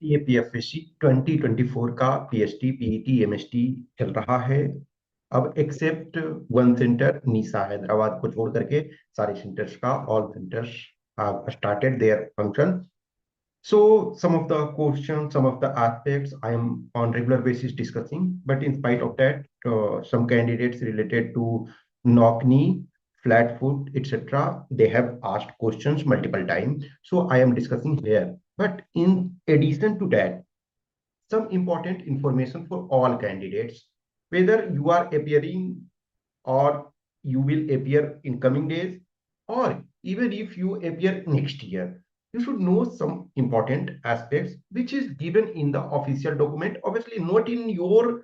ये पीएफएससी 2024 का PHT PET MST चल रहा है। अब एक्सेप्ट वन सेंटर निशा हैदराबाद को छोड़ करके सारे सेंटर्स का all centres have started their function. So some of the questions, some of the aspects I am on regular basis discussing, but in spite of that, some candidates related to knock knee, flat foot, etc., they have asked questions multiple times. So I am discussing here. But in addition to that, some important information for all candidates, whether you are appearing or you will appear in coming days, or even if you appear next year, you should know some important aspects which is given in the official document, obviously not in your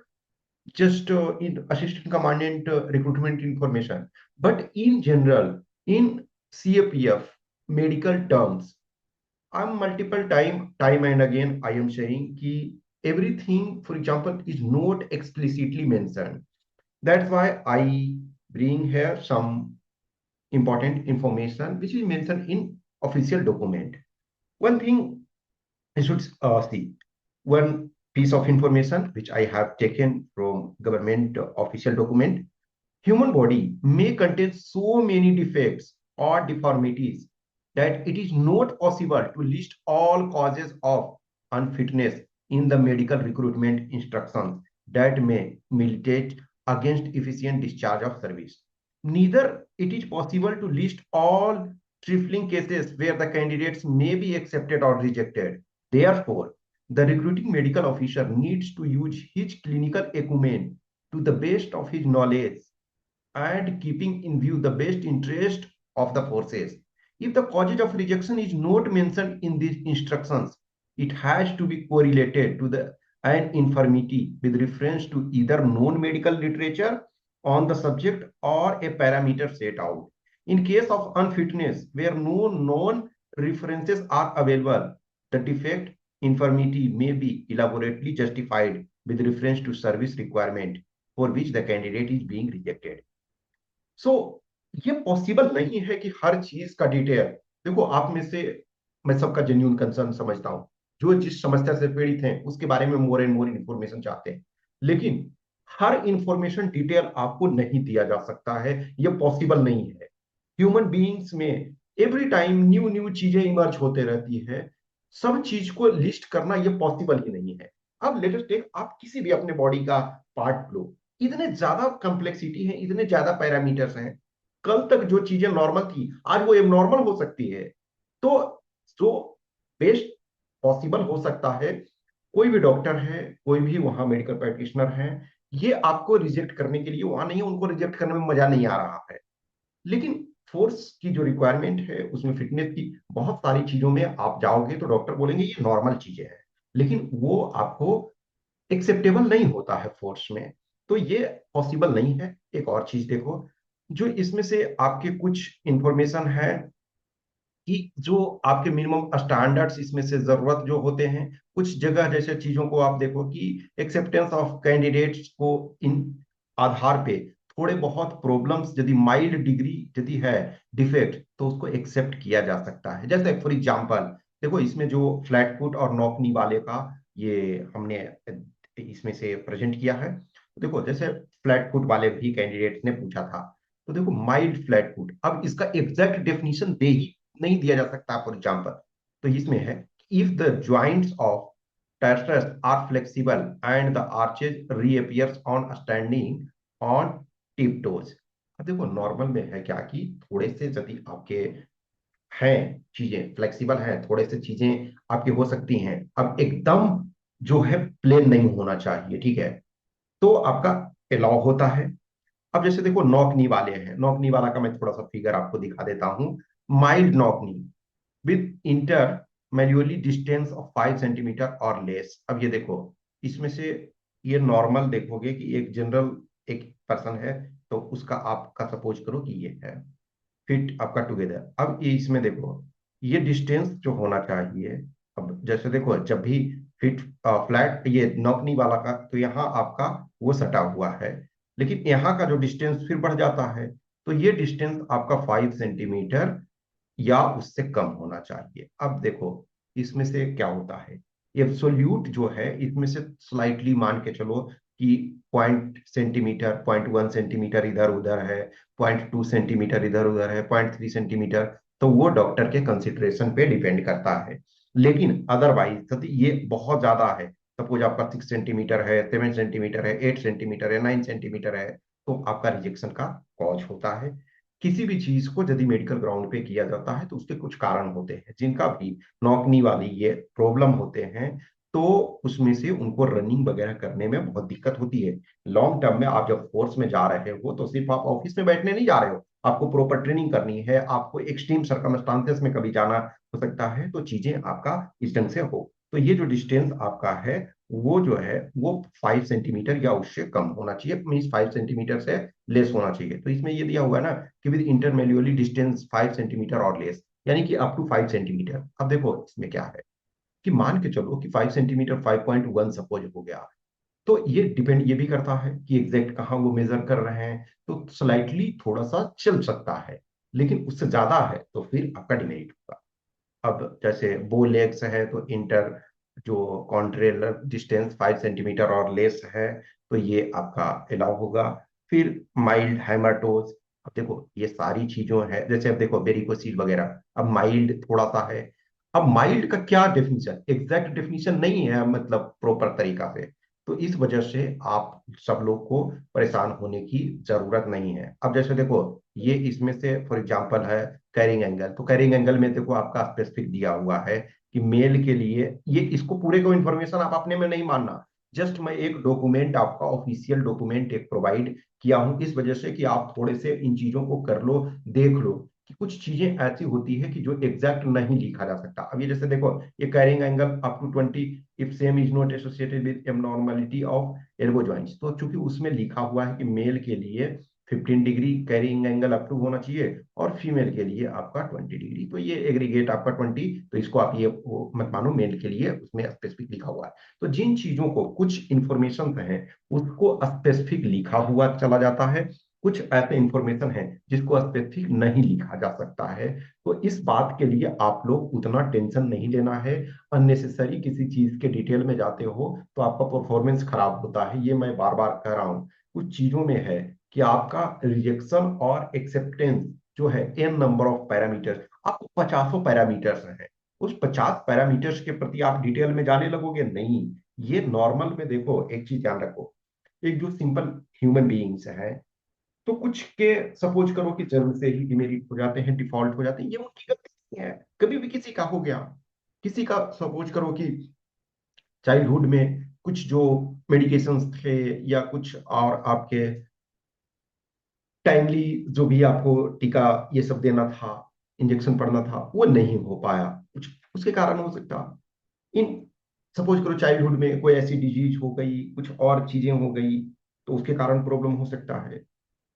just in assistant commandant recruitment information, but in general in CAPF medical terms. I'm multiple time and again I am saying कि everything, for example, is not explicitly mentioned. That's why I bring here some important information which is mentioned in official document. One thing you should see, one piece of information which I have taken from government official document. Human body may contain so many defects or deformities that it is not possible to list all causes of unfitness in the medical recruitment instructions that may militate against efficient discharge of service. Neither it is possible to list all trifling cases where the candidates may be accepted or rejected. Therefore, the recruiting medical officer needs to use his clinical acumen to the best of his knowledge and keeping in view the best interest of the forces. If the causes of rejection is not mentioned in these instructions, it has to be correlated to the an infirmity with reference to either known medical literature on the subject or a parameter set out. In case of unfitness, where no known references are available, the defect infirmity may be elaborately justified with reference to service requirement for which the candidate is being rejected. सो ये possible नहीं है कि हर चीज का detail देखो। आप में से मैं सबका जेन्यून कंसर्न समझता हूं, जो जिस समस्या से पीड़ित हैं उसके बारे में मोर एंड मोर इन्फॉर्मेशन चाहते हैं, लेकिन हर इंफॉर्मेशन डिटेल आपको नहीं दिया जा सकता है, ये पॉसिबल नहीं है। ह्यूमन बीइंग्स में एवरी टाइम न्यू न्यू चीजें इमर्ज होते रहती है, सब चीज को लिस्ट करना ये पॉसिबल ही नहीं है। अब लेटेस्ट टेक आप किसी भी अपने बॉडी का पार्ट लो, इतने ज्यादा कॉम्प्लेक्सिटी है, इतने ज्यादा पैरामीटर्स हैं, कल तक जो चीजें नॉर्मल थी आज वो एबनॉर्मल हो सकती है। तो जो बेस्ट पॉसिबल हो सकता है, कोई भी डॉक्टर है, कोई भी वहां मेडिकल प्रैक्टिशनर है, ये आपको रिजेक्ट करने के लिए वहां नहीं है, उनको रिजेक्ट करने में मजा नहीं आ रहा है। लेकिन फोर्स की जो रिक्वायरमेंट है उसमें फिटनेस की बहुत सारी चीजों में आप जाओगे तो डॉक्टर बोलेंगे ये नॉर्मल चीजें हैं, लेकिन वो आपको एक्सेप्टेबल नहीं होता है फोर्स में, तो ये पॉसिबल नहीं है। एक और चीज देखो, जो इसमें से आपके कुछ इंफॉर्मेशन है कि जो आपके मिनिमम स्टैंडर्ड्स इसमें से जरूरत जो होते हैं, कुछ जगह जैसे चीजों को आप देखो कि एक्सेप्टेंस ऑफ कैंडिडेट्स को इन आधार पे थोड़े बहुत प्रॉब्लम्स यदि माइल्ड डिग्री यदि है डिफेक्ट तो उसको एक्सेप्ट किया जा सकता है। जैसे फॉर एग्जांपल देखो, इसमें जो फ्लैट फुट और नॉकनी वाले का ये हमने इसमें से प्रेजेंट किया है। तो देखो जैसे फ्लैट फुट वाले भी कैंडिडेट ने पूछा था, तो देखो माइल्ड फ्लैट फुट, अब इसका एग्जैक्ट डेफिनेशन दे ही नहीं दिया जा सकता फॉर एग्जांपल। तो इसमें है if the joints of tarsus are flexible and the arches reappears on standing on tip toes. अब देखो नॉर्मल में है क्या कि थोड़े से यदि आपके हैं चीजें फ्लेक्सिबल हैं, थोड़े से चीजें आपकी हो सकती हैं, अब एकदम जो है प्लेन नहीं होना चाहिए, ठीक है, तो आपका अलाउ होता है। अब जैसे देखो नॉक नी वाले हैं, नॉक नी वाला का मैं थोड़ा सा फिगर आपको दिखा देता हूं। Mild knock knee with inter manually distance of 5 centimetre और लेस। अब ये देखो इसमें से ये नॉर्मल देखोगे कि एक जनरल एक पर्सन है, तो उसका आपका सपोज करो कि ये है फिट आपका टुगेदर। अब ये इसमें देखो ये डिस्टेंस जो होना चाहिए, अब जैसे देखो जब भी फिट फ्लैट ये नॉकनी वाला का तो यहाँ आपका वो सटा हुआ है, लेकिन यहाँ का जो डिस्टेंस फिर बढ़ जाता है, तो ये डिस्टेंस आपका 5 सेंटीमीटर या उससे कम होना चाहिए। अब देखो इसमें से क्या होता है, एब्सोल्यूट जो है इसमें से स्लाइटली मान के चलो कि 0.1 सेंटीमीटर, 0.1 सेंटीमीटर इधर उधर है, 0.2 सेंटीमीटर इधर उधर है, 0.3 सेंटीमीटर, तो वो डॉक्टर के कंसिडरेशन पे डिपेंड करता है। लेकिन अदरवाइज यदि ये बहुत ज्यादा है, सपोज आपका 6 सेंटीमीटर है, 7 सेंटीमीटर है, 8 सेंटीमीटर है, 9 सेंटीमीटर है, तो आपका रिजेक्शन का कॉज होता है। किसी भी चीज को यदि मेडिकल ग्राउंड पे किया जाता है तो उसके कुछ कारण होते हैं, जिनका भी नौकनी वाली ये प्रॉब्लम होते हैं, तो उसमें से उनको रनिंग वगैरह करने में बहुत दिक्कत होती है। लॉन्ग टर्म में आप जब फोर्स में जा रहे हो तो सिर्फ आप ऑफिस में बैठने नहीं जा रहे हो, आपको प्रॉपर ट्रेनिंग करनी है, आपको एक्सट्रीम सर्कमस्टांसेस में कभी जाना हो सकता है, तो चीजें आपका इस ढंग से हो। तो ये जो डिस्टेंस आपका है वो जो है वो 5 सेंटीमीटर या उससे कम होना चाहिए, मीन्स 5 सेंटीमीटर से लेस होना चाहिए। तो इसमें ये दिया हुआ है ना कि विद इंटरमेल्यूअली डिस्टेंस 5 सेंटीमीटर और लेस, यानी कि अप टू 5 सेंटीमीटर। अब देखो इसमें क्या है कि मान के चलो कि 5 सेंटीमीटर 5.1 सपोज हो गया, तो ये डिपेंड ये भी करता है कि एग्जैक्ट कहाँ वो मेजर कर रहे हैं, तो स्लाइटली थोड़ा सा चल सकता है, लेकिन उससे ज्यादा है तो फिर आपका डिमेरिट होगा। अब जैसे बो लेग्स है तो इंटर जो कॉन्ट्रेलर डिस्टेंस 5 सेंटीमीटर और लेस है, तो ये आपका अलाउ होगा। फिर माइल्ड हेमाटोज, अब देखो ये सारी चीजों है, जैसे अब देखो वेरिकोसील वगैरह, अब माइल्ड थोड़ा सा है। अब माइल्ड का क्या डेफिनेशन, एग्जैक्ट डेफिनेशन नहीं है मतलब प्रॉपर तरीका से, तो इस वजह से आप सब लोग को परेशान होने की जरूरत नहीं है। अब जैसे देखो ये इसमें से फॉर एग्जांपल है कैरिंग एंगल, तो कैरिंग एंगल में देखो आपका स्पेसिफिक दिया हुआ है कि मेल के लिए ये, इसको पूरे को इन्फॉर्मेशन आप अपने में नहीं मानना, जस्ट मैं एक डॉक्यूमेंट आपका ऑफिशियल डॉक्यूमेंट एक प्रोवाइड किया हूं इस वजह से कि आप थोड़े से इन चीजों को कर लो, देख लो कि कुछ चीजें ऐसी होती है कि जो एग्जैक्ट नहीं लिखा जा सकता। अब ये जैसे देखो ये carrying angle up to 20 if same is not associated with abnormality of elbow joints, तो चूंकि उसमें लिखा हुआ है कि मेल के लिए 15 degree carrying angle up to होना चाहिए और फीमेल के लिए आपका 20 डिग्री, तो ये एग्रीगेट आपका 20, तो इसको आप ये वो मत मानो, मेल के लिए उसमें स्पेसिफिक लिखा हुआ है। तो जिन चीजों को कुछ इंफॉर्मेशन है उसको स्पेसिफिक लिखा हुआ चला जाता है, कुछ ऐसे इंफॉर्मेशन है जिसको स्पेसिफिक नहीं लिखा जा सकता है। तो इस बात के लिए आप लोग उतना टेंशन नहीं लेना है। अननेसेसरी किसी चीज के डिटेल में जाते हो तो आपका परफॉर्मेंस खराब होता है, ये मैं बार बार कह रहा हूँ। कुछ चीजों में है कि आपका रिजेक्शन और एक्सेप्टेंस जो है एन नंबर ऑफ पैरामीटर्स, आपको 50 पैरामीटर्स हैं, उस 50 पैरामीटर्स के प्रति आप डिटेल में जाने लगोगे नहीं। ये नॉर्मल में देखो एक चीज ध्यान रखो, एक जो सिंपल ह्यूमन बीइंग्स है, तो कुछ के सपोज करो कि जन्म से ही डिमेरिट हो जाते हैं, डिफॉल्ट हो जाते हैं, ये उनकी गलती नहीं है, कभी भी किसी का हो गया। किसी का सपोज करो कि चाइल्डहुड में कुछ जो मेडिकेशंस थे या कुछ और आपके टाइमली जो भी आपको टीका ये सब देना था, इंजेक्शन पड़ना था, वो नहीं हो पाया, कुछ उसके कारण हो सकता। इन सपोज करो चाइल्डहुड में कोई ऐसी डिजीज हो गई, कुछ और चीजें हो गई, तो उसके कारण प्रॉब्लम हो सकता है।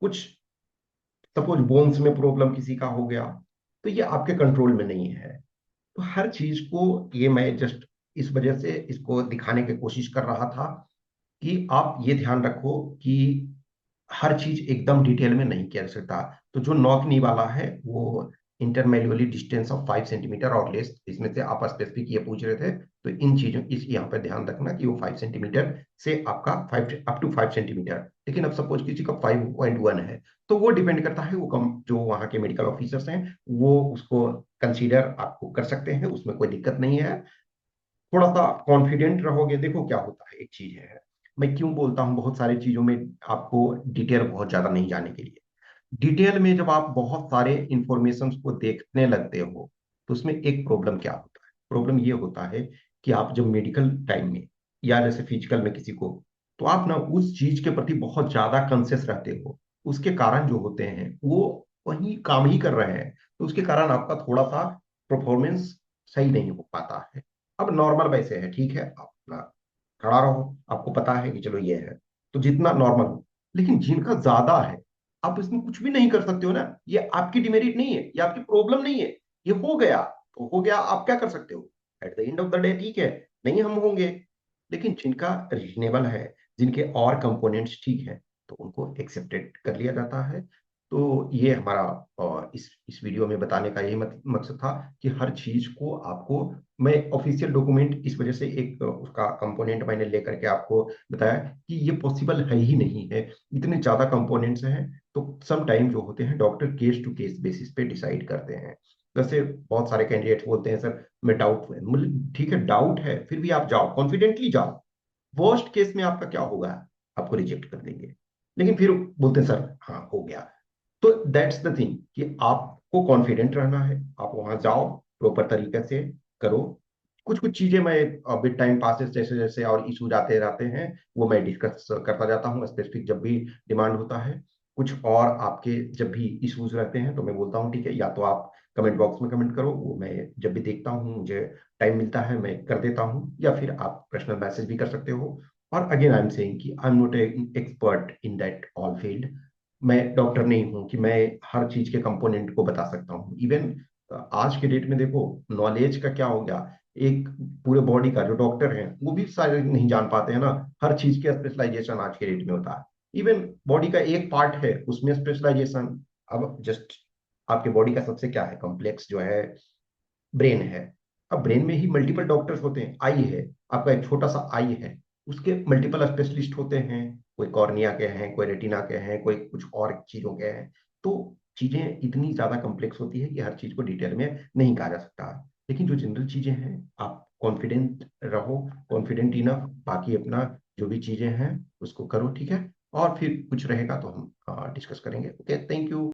कुछ सपोज बोन्स में प्रॉब्लम किसी का हो गया, तो ये आपके कंट्रोल में नहीं है। तो हर चीज को ये मैं जस्ट इस वजह से इसको दिखाने की कोशिश कर रहा था कि आप ये ध्यान रखो कि हर चीज एकदम डिटेल में नहीं किया जा सकता। तो जो नॉक नी वाला है वो इंटरमेल्युअली डिस्टेंस ऑफ 5 सेंटीमीटर और लेस, इसमें से आप स्पेसिफिक ये पूछ रहे थे, तो इन चीजों इस यहाँ पे ध्यान रखना कि वो 5 सेंटीमीटर से आपका 5 अप टू 5 सेंटीमीटर। लेकिन अब सपोज किसी का 5.1 है, तो वो डिपेंड करता है, वो कम जो वहाँ के मेडिकल ऑफिसर्स हैं वो उसको कंसीडर आपको कर सकते हैं, उसमें कोई दिक्कत नहीं है। थोड़ा सा कॉन्फिडेंट रहोगे, देखो क्या होता है, एक चीज है मैं क्यों बोलता हूँ बहुत सारी चीजों में आपको डिटेल बहुत ज्यादा नहीं जाने के लिए। डिटेल में जब आप बहुत सारे इंफॉर्मेशन को देखने लगते हो तो उसमें एक प्रॉब्लम क्या होता है, प्रॉब्लम ये होता है कि आप जब मेडिकल टाइम में या जैसे फिजिकल में किसी को, तो आप ना उस चीज के प्रति बहुत ज्यादा कॉन्शियस रहते हो, उसके कारण जो होते हैं वो वही काम ही कर रहे हैं, तो उसके कारण आपका थोड़ा सा परफॉर्मेंस सही नहीं हो पाता है। अब नॉर्मल वैसे है, ठीक है, आप अपना खड़ा रहो, आपको पता है कि चलो ये है, तो जितना नॉर्मल हो। लेकिन जिनका ज्यादा है, आप इसमें कुछ भी नहीं कर सकते हो ना, ये आपकी डिमेरिट नहीं है, ये आपकी प्रॉब्लम नहीं है, ये हो गया तो हो गया, आप क्या कर सकते हो, at the end of the day ठीक है, नहीं हम होंगे। लेकिन जिनका रीजनेबल है, जिनके और कंपोनेंट्स ठीक है, तो उनको एक्सेप्टेड कर लिया जाता है। तो ये हमारा इस वीडियो में बताने का यही मकसद था कि हर चीज को आपको, मैं ऑफिशियल डॉक्यूमेंट इस वजह से एक उसका कंपोनेंट मैंने लेकर के आपको बताया कि ये पॉसिबल है ही नहीं है, इतने ज्यादा कंपोनेंट्स हैं। तो सम टाइम जो होते हैं doctor case to case basis पे डिसाइड करते हैं। जैसे बहुत सारे कैंडिडेट बोलते हैं सर मैं डाउट, ठीक है डाउट है फिर भी आप जाओ, कॉन्फिडेंटली जाओ, वर्स्ट केस में आपका क्या होगा, आपको रिजेक्ट कर देंगे, लेकिन फिर बोलते हैं सर हाँ हो गया। तो दैट्स द थिंग कि आपको कॉन्फिडेंट रहना है, आप वहां जाओ, प्रॉपर तरीके से करो। कुछ कुछ चीजें मैं विद टाइम पासेस जैसे जैसे और इशूज आते रहते हैं वो मैं डिस्कस करता जाता हूँ स्पेसिफिक जब भी डिमांड होता है। कुछ और आपके जब भी इश्यूज रहते हैं तो मैं बोलता हूँ ठीक है, या तो आप कमेंट बॉक्स में कमेंट करो, वो मैं जब भी देखता हूँ मुझे टाइम मिलता है मैं कर देता हूँ, या फिर आप पर्सनल मैसेज भी कर सकते हो। और अगेन आई एम सेइंग कि I am not expert in that all field. मैं डॉक्टर नहीं हूं कि मैं हर चीज के कंपोनेंट को बता सकता हूँ। इवन आज के डेट में देखो नॉलेज का क्या हो गया, एक पूरे बॉडी का जो डॉक्टर है वो भी सारे नहीं जान पाते हैं ना, हर चीज के स्पेशलाइजेशन आज के डेट में होता है। इवन बॉडी का एक पार्ट है उसमें स्पेशलाइजेशन। अब जस्ट आपके बॉडी का सबसे क्या है कॉम्प्लेक्स जो है, ब्रेन है। अब ब्रेन में ही मल्टीपल डॉक्टर्स होते हैं, आई है, आपका एक छोटा सा आई है, उसके मल्टीपल स्पेशलिस्ट होते हैं, कोई कॉर्निया के हैं, कोई रेटिना के हैं, कोई कुछ और चीजों के हैं। तो चीजें इतनी ज्यादा कॉम्प्लेक्स होती है कि हर चीज को डिटेल में नहीं कहा जा सकता। लेकिन जो जनरल चीजें हैं आप कॉन्फिडेंट रहो, कॉन्फिडेंट इनफ, बाकी अपना जो भी चीजें हैं उसको करो, ठीक है। और फिर कुछ रहेगा तो हम डिस्कस करेंगे। Okay, thank you.